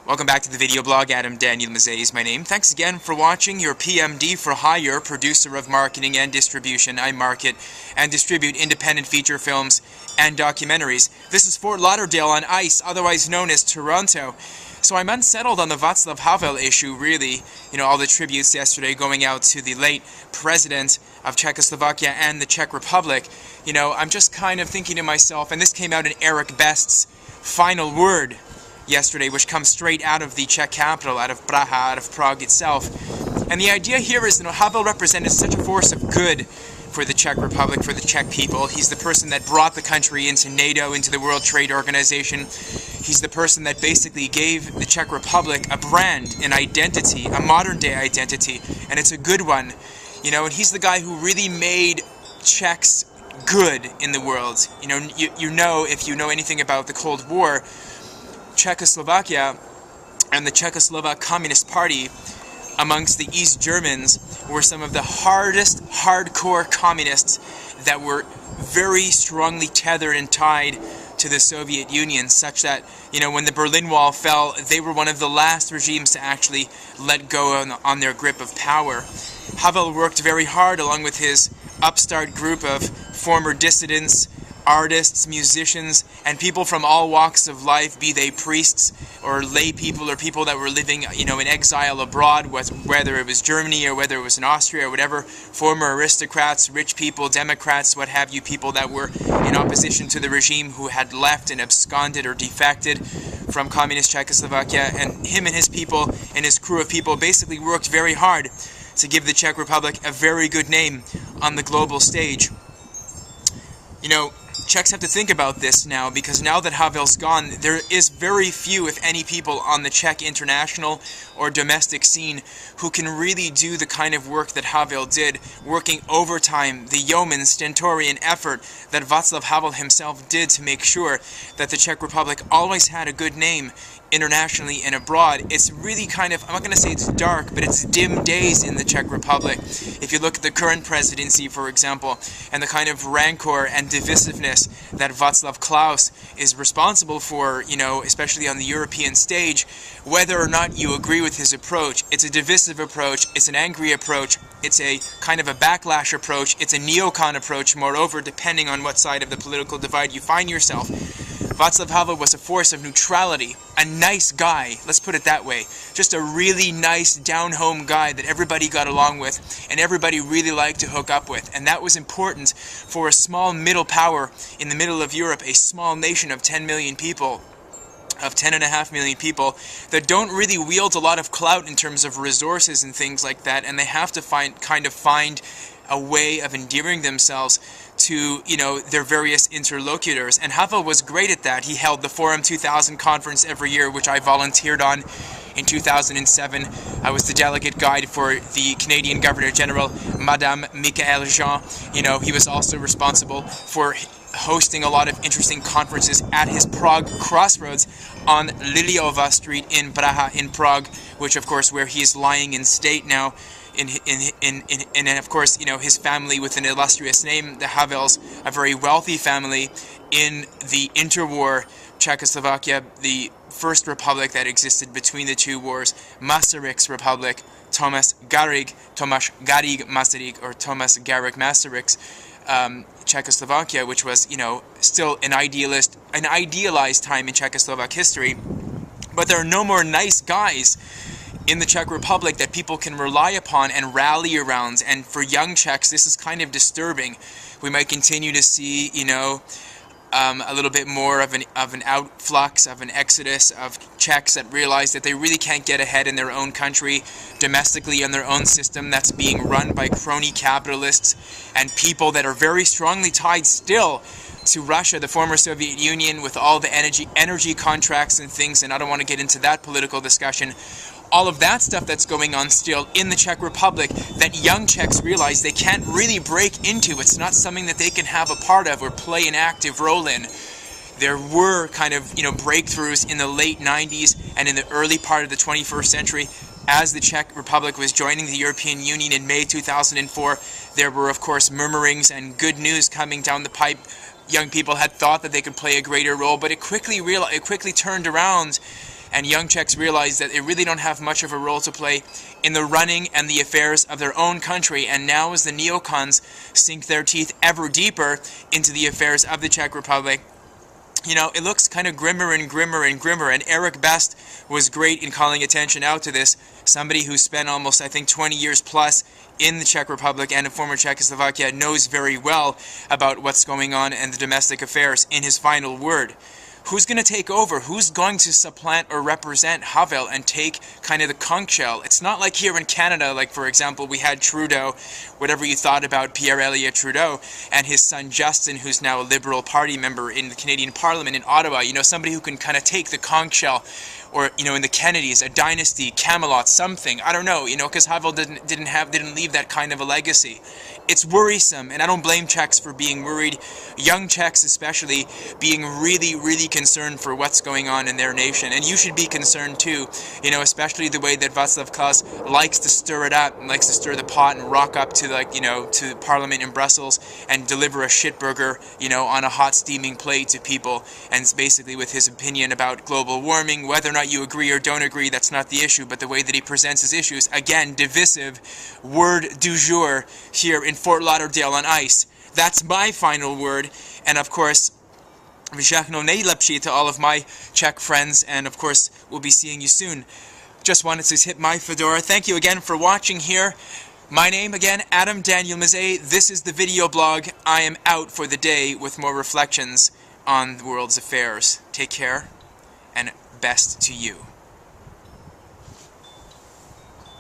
Welcome back to the video blog. Daniel Mezei is my name. Thanks again for watching. Your PMD for hire, producer of marketing and distribution. I market and distribute independent feature films and documentaries. This is Fort Lauderdale on ice, otherwise known as Toronto. So I'm unsettled on the Vaclav Havel issue, really. You know, all the tributes yesterday going out to the late president of Czechoslovakia and the Czech Republic. You know, I'm just kind of thinking to myself, and this came out in Eric Best's final word yesterday, which comes straight out of the Czech capital, out of Praha, out of Prague itself. And the idea here is, you know, Havel represented such a force of good for the Czech Republic, for the Czech people. He's the person that brought the country into NATO, into the World Trade Organization. He's the person that basically gave the Czech Republic a brand, an identity, a modern-day identity, and it's a good one. You know, and he's the guy who really made Czechs good in the world. You know, if you know anything about the Cold War, Czechoslovakia and the Czechoslovak Communist Party amongst the East Germans were some of the hardest, hardcore communists that were very strongly tethered and tied to the Soviet Union, such that, you know, when the Berlin Wall fell, they were one of the last regimes to actually let go on their grip of power. Havel worked very hard along with his upstart group of former dissidents, artists, musicians, and people from all walks of life, be they priests or lay people or people that were living, you know, in exile abroad, whether it was Germany or whether it was in Austria or whatever, former aristocrats, rich people, Democrats, what have you, people that were in opposition to the regime who had left and absconded or defected from communist Czechoslovakia. And him and his people and his crew of people basically worked very hard to give the Czech Republic a very good name on the global stage. You know, Czechs have to think about this now, because now that Havel's gone, there is very few, if any, people on the Czech international or domestic scene who can really do the kind of work that Havel did, working overtime, the yeoman, stentorian effort that Václav Havel himself did to make sure that the Czech Republic always had a good name internationally and abroad. It's really kind of, I'm not going to say it's dark, but it's dim days in the Czech Republic. If you look at the current presidency, for example, and the kind of rancor and divisiveness that Václav Klaus is responsible for, you know, especially on the European stage, whether or not you agree with his approach, it's a divisive approach, it's an angry approach, it's a kind of a backlash approach, it's a neocon approach, moreover, depending on what side of the political divide you find yourself. Václav Havel was a force of neutrality, a nice guy, let's put it that way. Just a really nice, down-home guy that everybody got along with and everybody really liked to hook up with. And that was important for a small middle power in the middle of Europe, a small nation of 10 million people, of 10.5 million people, that don't really wield a lot of clout in terms of resources and things like that, and they have to find a way of endearing themselves to, you know, their various interlocutors. And Havel was great at that. He held the Forum 2000 conference every year, which I volunteered on in 2007. I was the delegate guide for the Canadian Governor-General, Madame Michaëlle Jean. You know, he was also responsible for hosting a lot of interesting conferences at his Prague crossroads on Liliova Street in Praha, in Prague, which of course where he is lying in state now. And of course, you know, his family with an illustrious name, the Havels, a very wealthy family in the interwar Czechoslovakia, the first republic that existed between the two wars, Masaryk's republic, Tomáš Garrigue Masaryk, or Tomáš Garrigue Masaryk's Czechoslovakia, which was, you know, still an idealized time in Czechoslovak history. But there are no more nice guys in the Czech Republic that people can rely upon and rally around. And for young Czechs, this is kind of disturbing. We might continue to see, you know, a little bit more of an outflux, of an exodus of Czechs that realize that they really can't get ahead in their own country, domestically in their own system that's being run by crony capitalists and people that are very strongly tied still to Russia, the former Soviet Union, with all the energy contracts and things, and I don't want to get into that political discussion. All of that stuff that's going on still in the Czech Republic that young Czechs realize they can't really break into. It's not something that they can have a part of or play an active role in. There were kind of, you know, breakthroughs in the late 90s and in the early part of the 21st century. As the Czech Republic was joining the European Union in May 2004, there were, of course, murmurings and good news coming down the pipe. Young people had thought that they could play a greater role, but it quickly turned around and young Czechs realize that they really don't have much of a role to play in the running and the affairs of their own country. And now as the neocons sink their teeth ever deeper into the affairs of the Czech Republic, you know, it looks kind of grimmer and grimmer and grimmer. And Eric Best was great in calling attention out to this. Somebody who spent almost, I think, 20 years plus in the Czech Republic and in former Czechoslovakia knows very well about what's going on in the domestic affairs in his final word. Who's going to take over? Who's going to supplant or represent Havel and take kind of the conch shell? It's not like here in Canada, like for example, we had Trudeau, whatever you thought about Pierre Elliott Trudeau, and his son Justin, who's now a Liberal Party member in the Canadian Parliament in Ottawa. You know, somebody who can kind of take the conch shell, or, you know, in the Kennedys, a dynasty, Camelot, something. I don't know, you know, because Havel didn't leave that kind of a legacy. It's worrisome, and I don't blame Czechs for being worried. Young Czechs especially being really, really concerned for what's going on in their nation. And you should be concerned too, you know, especially the way that Václav Klaus likes to stir it up, and likes to stir the pot and rock up to, like, you know, to Parliament in Brussels and deliver a shitburger, you know, on a hot steaming plate to people. And it's basically with his opinion about global warming. Whether or not you agree or don't agree, that's not the issue, but the way that he presents his issues, again, divisive, word du jour here in Fort Lauderdale on ice. That's my final word, and of course, všechno nejlepší to all of my Czech friends, and of course, we'll be seeing you soon. Just wanted to hit my fedora. Thank you again for watching here. My name again, Adam Daniel Mezei. This is the video blog. I am out for the day with more reflections on the world's affairs. Take care, and best to you.